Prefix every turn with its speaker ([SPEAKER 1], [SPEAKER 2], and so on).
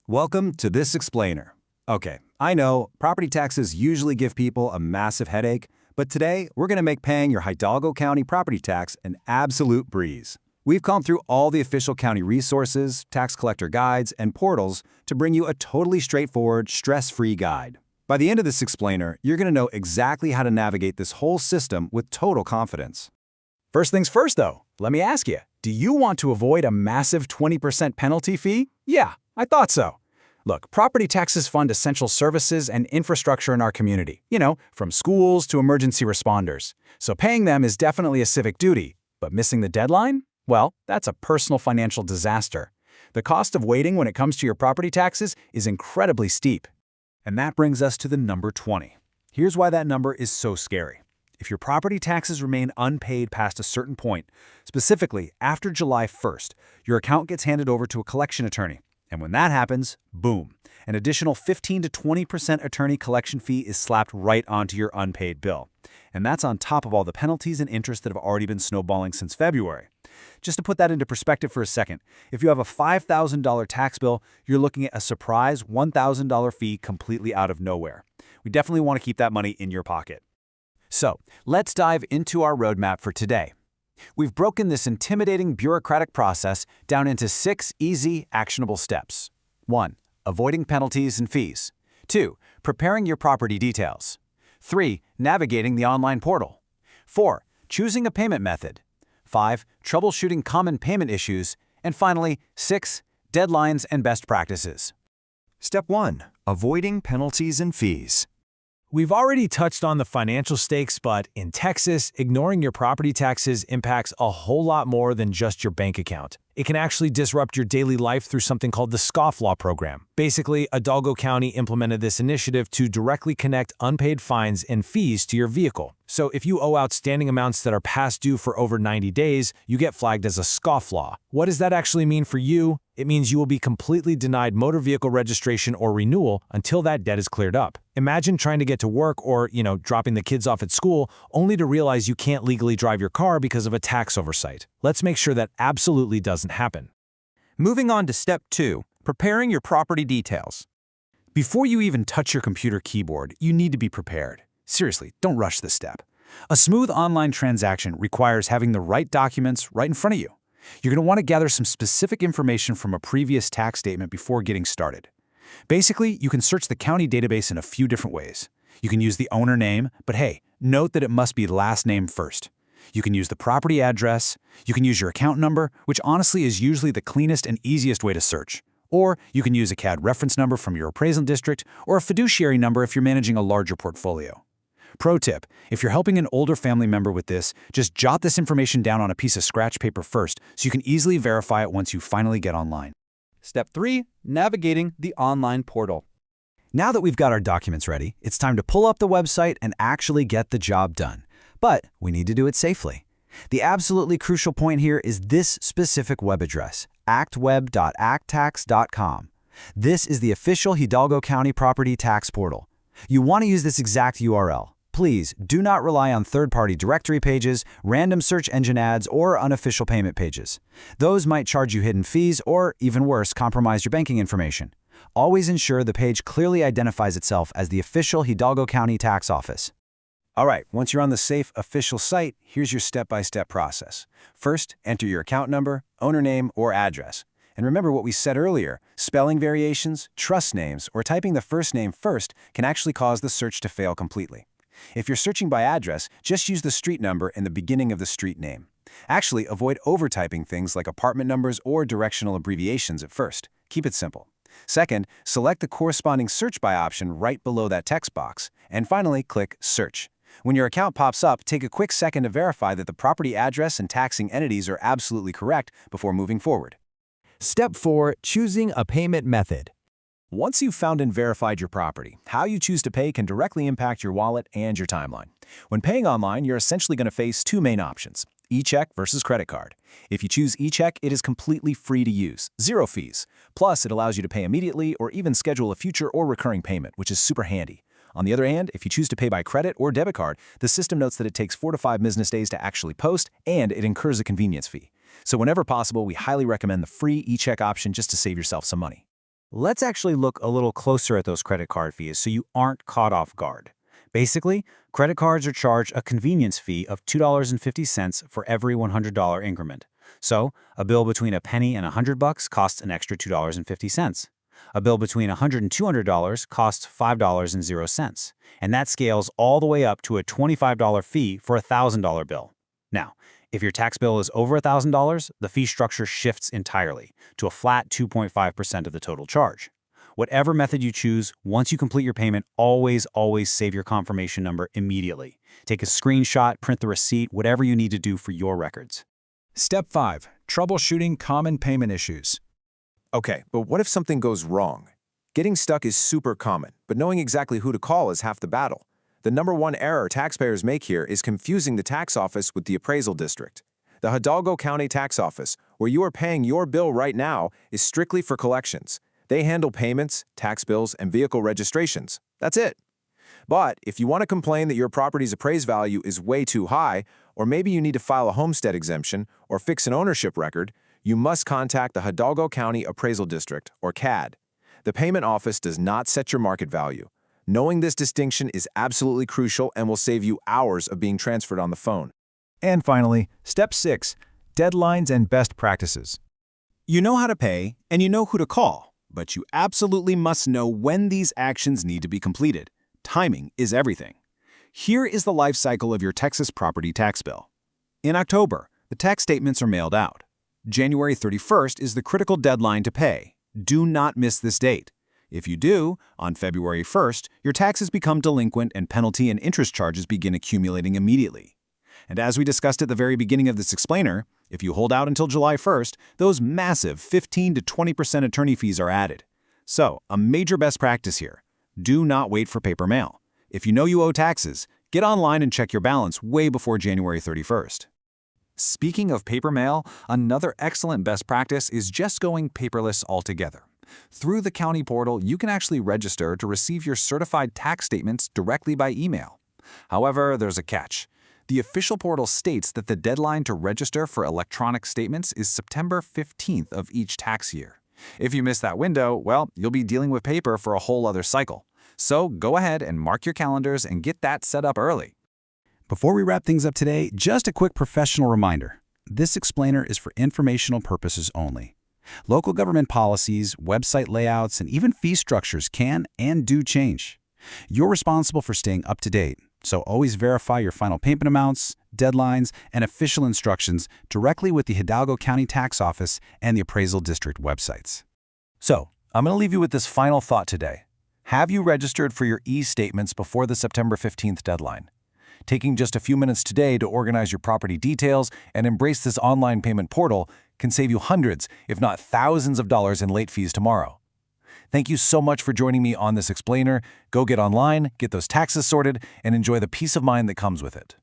[SPEAKER 1] Welcome to this explainer. Okay, I know property taxes usually give people a massive headache, but today we're going to make paying your Hidalgo County property tax an absolute breeze. We've gone through all the official county resources, tax collector guides, and portals to bring you a totally straightforward, stress-free guide. By the end of this explainer, you're going to know exactly how to navigate this whole system with total confidence.
[SPEAKER 2] First things first, though, let me ask you, do you want to avoid a massive 20% penalty fee? Yeah, I thought so. Look, property taxes fund essential services and infrastructure in our community, from schools to emergency responders. So paying them is definitely a civic duty, but missing the deadline? Well, that's a personal financial disaster. The cost of waiting when it comes to your property taxes is incredibly steep.
[SPEAKER 1] And that brings us to the number 20. Here's why that number is so scary. If your property taxes remain unpaid past a certain point, specifically after July 1st, your account gets handed over to a collection attorney. And when that happens, boom, an additional 15 to 20% attorney collection fee is slapped right onto your unpaid bill. And that's on top of all the penalties and interest that have already been snowballing since February. Just to put that into perspective for a second, if you have a $5,000 tax bill, you're looking at a surprise $1,000 fee completely out of nowhere. We definitely want to keep that money in your pocket. So, let's dive into our roadmap for today. We've broken this intimidating bureaucratic process down into 6 easy, actionable steps. 1. Avoiding penalties and fees. 2. Preparing your property details. 3. Navigating the online portal. 4. Choosing a payment method. 5. Troubleshooting common payment issues. And finally, 6. Deadlines and best practices.
[SPEAKER 3] Step 1. Avoiding penalties and fees.
[SPEAKER 4] We've already touched on the financial stakes, but in Texas, ignoring your property taxes impacts a whole lot more than just your bank account. It can actually disrupt your daily life through something called the scofflaw program. Basically, Hidalgo County implemented this initiative to directly connect unpaid fines and fees to your vehicle. So if you owe outstanding amounts that are past due for over 90 days, you get flagged as a scofflaw. What does that actually mean for you? It means you will be completely denied motor vehicle registration or renewal until that debt is cleared up. Imagine trying to get to work or, dropping the kids off at school only to realize you can't legally drive your car because of a tax oversight. Let's make sure that absolutely doesn't happen.
[SPEAKER 3] Moving on to step 2, preparing your property details.
[SPEAKER 2] Before you even touch your computer keyboard, you need to be prepared. Seriously, don't rush this step. A smooth online transaction requires having the right documents right in front of you. You're going to want to gather some specific information from a previous tax statement before getting started. Basically, you can search the county database in a few different ways. You can use the owner name, but hey, note that it must be last name first. You can use the property address. You can use your account number, which honestly is usually the cleanest and easiest way to search. Or you can use a CAD reference number from your appraisal district or a fiduciary number if you're managing a larger portfolio. Pro tip, if you're helping an older family member with this, just jot this information down on a piece of scratch paper first so you can easily verify it once you finally get online.
[SPEAKER 3] Step 3. Navigating the online portal.
[SPEAKER 1] Now that we've got our documents ready, it's time to pull up the website and actually get the job done. But we need to do it safely. The absolutely crucial point here is this specific web address, actweb.acttax.com. This is the official Hidalgo County property tax portal. You want to use this exact URL. Please do not rely on third-party directory pages, random search engine ads, or unofficial payment pages. Those might charge you hidden fees or, even worse, compromise your banking information. Always ensure the page clearly identifies itself as the official Hidalgo County tax office. All right, once you're on the safe official site, here's your step-by-step process. First, enter your account number, owner name, or address. And remember what we said earlier, spelling variations, trust names, or typing the first name first can actually cause the search to fail completely. If you're searching by address, just use the street number in the beginning of the street name. Actually, avoid overtyping things like apartment numbers or directional abbreviations at first. Keep it simple. Second, select the corresponding search by option right below that text box. And finally, click Search. When your account pops up, take a quick second to verify that the property address and taxing entities are absolutely correct before moving forward.
[SPEAKER 4] Step 4. Choosing a payment method.
[SPEAKER 1] Once you've found and verified your property, how you choose to pay can directly impact your wallet and your timeline. When paying online, you're essentially going to face 2 main options, e-check versus credit card. If you choose e-check, it is completely free to use, 0 fees. Plus, it allows you to pay immediately or even schedule a future or recurring payment, which is super handy. On the other hand, if you choose to pay by credit or debit card, the system notes that it takes 4 to 5 business days to actually post, and it incurs a convenience fee. So whenever possible, we highly recommend the free e-check option just to save yourself some money. Let's actually look a little closer at those credit card fees so you aren't caught off guard. Basically, credit cards are charged a convenience fee of $2.50 for every $100 increment. So, a bill between a penny and $100 costs an extra $2.50. A bill between $100 and $200 costs $5.00, and that scales all the way up to a $25 fee for a $1,000 bill. Now, if your tax bill is over $1,000, the fee structure shifts entirely to a flat 2.5% of the total charge. Whatever method you choose, once you complete your payment, always save your confirmation number immediately. Take a screenshot, print the receipt, whatever you need to do for your records.
[SPEAKER 2] Step 5. Troubleshooting common payment issues.
[SPEAKER 5] Okay, but what if something goes wrong? Getting stuck is super common, but knowing exactly who to call is half the battle. The number one error taxpayers make here is confusing the tax office with the appraisal district. The Hidalgo County Tax Office, where you are paying your bill right now, is strictly for collections. They handle payments, tax bills, and vehicle registrations. That's it. But if you want to complain that your property's appraised value is way too high, or maybe you need to file a homestead exemption or fix an ownership record, you must contact the Hidalgo County Appraisal District, or CAD. The payment office does not set your market value. Knowing this distinction is absolutely crucial and will save you hours of being transferred on the phone.
[SPEAKER 4] And finally, Step 6. Deadlines and best practices.
[SPEAKER 1] You know how to pay, and you know who to call, but you absolutely must know when these actions need to be completed. Timing is everything. Here is the life cycle of your Texas property tax bill. In October, the tax statements are mailed out. January 31st is the critical deadline to pay. Do not miss this date. If you do, on February 1st, your taxes become delinquent and penalty and interest charges begin accumulating immediately. And as we discussed at the very beginning of this explainer, if you hold out until July 1st, those massive 15 to 20% attorney fees are added. So, a major best practice here. Do not wait for paper mail. If you know you owe taxes, get online and check your balance way before January 31st.
[SPEAKER 2] Speaking of paper mail, another excellent best practice is just going paperless altogether. Through the county portal, you can actually register to receive your certified tax statements directly by email. However, there's a catch. The official portal states that the deadline to register for electronic statements is September 15th of each tax year. If you miss that window, well, you'll be dealing with paper for a whole other cycle. So go ahead and mark your calendars and get that set up early.
[SPEAKER 3] Before we wrap things up today, just a quick professional reminder. This explainer is for informational purposes only. Local government policies, website layouts, and even fee structures can and do change. You're responsible for staying up to date, so always verify your final payment amounts, deadlines, and official instructions directly with the Hidalgo County Tax Office and the Appraisal District websites.
[SPEAKER 1] So, I'm going to leave you with this final thought today. Have you registered for your e-statements before the September 15th deadline? Taking just a few minutes today to organize your property details and embrace this online payment portal can save you hundreds, if not thousands of dollars in late fees tomorrow. Thank you so much for joining me on this explainer. Go get online, get those taxes sorted, and enjoy the peace of mind that comes with it.